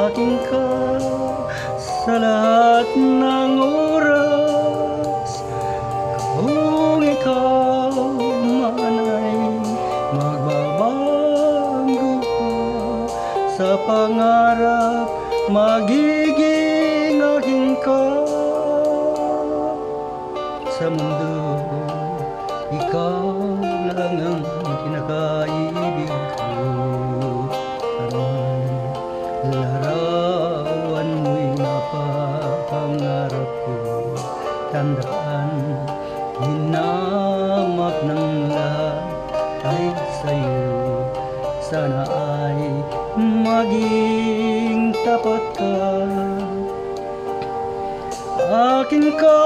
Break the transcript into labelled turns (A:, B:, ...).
A: aking ka sa lahat ng oras. Kung ikaw man ay magbabago pa sa pangarap, magiging aking ka. Sa mundo, ikaw lang ang kinakaibig ko. Anong larawan mo'y napapangarap ko. Tandaan, hinamak ng lahat ay sa'yo. Sana ay maging tapat ka. Akin ka